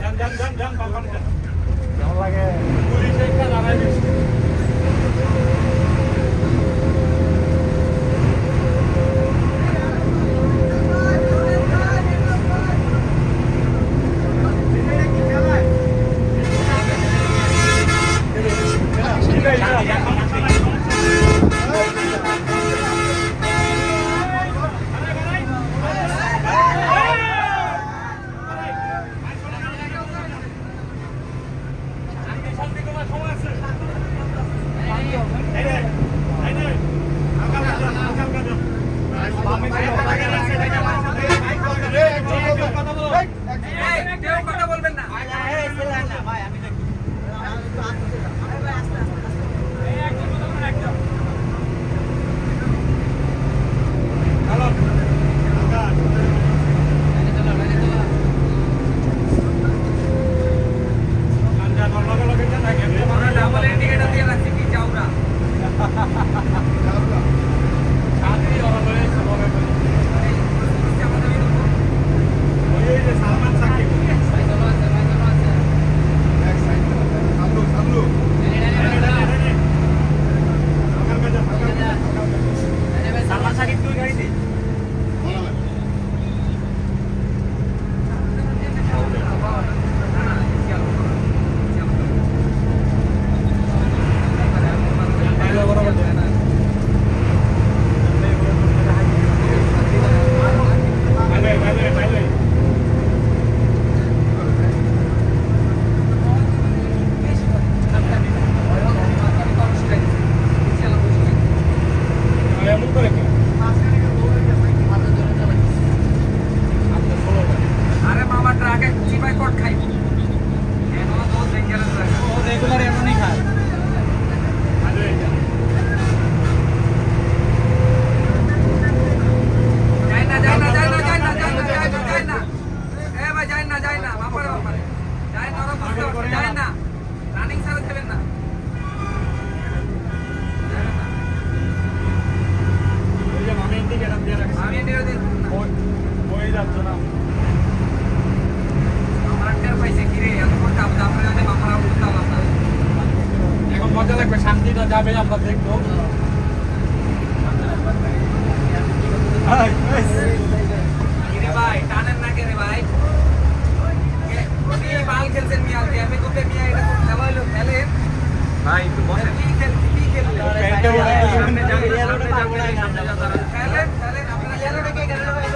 যান যান যাবে আমরা দেখবো। ভাই টানেন না কে রে ভাই? বাল খেলছেন মিয়া, আমি তোকে মিয়া এটা তো খেলা হলো খেলেন ভাই, একটু বসেন। কি খেলছেন? সামনে যান, খেলেন আপনারা ইয়েলোটা কে খেলেন ভাই?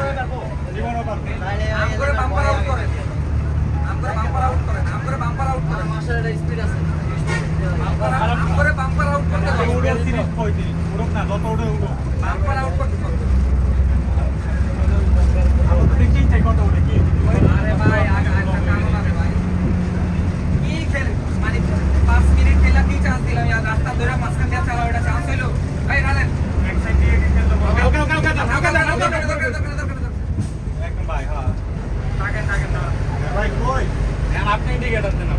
জীবনও পারবে আম করে বাম্পার আউট করেন, আম করে বাম্পার আউট করেন, আম করে বাম্পার আউট করেন। মাস্টারের স্পিড আছে। আম করে বাম্পার আউট করতে হবে, উড়ে 30 উড়ুক না, যত উড়ে উড়ুক। বাম্পার আউট করতে হবে। আমরা তো দেখি চাই কত উড়ে কি। আরে ভাই আগে একটা কাম আছে ভাই, কি খেল মানে 5 মিনিট খেলা কি চান্স দিলাম, আর রাস্তা ধরে মাঝখান দিয়ে চালাও, এটা চান্স হইলো ভাই? রানেন এক সাইড দিয়ে খেলতে পারবে। ওকে একদম ভাই, হ্যাঁ। থাকেন না ভাই কই? আপনি ইন্ডিকেটর দেন।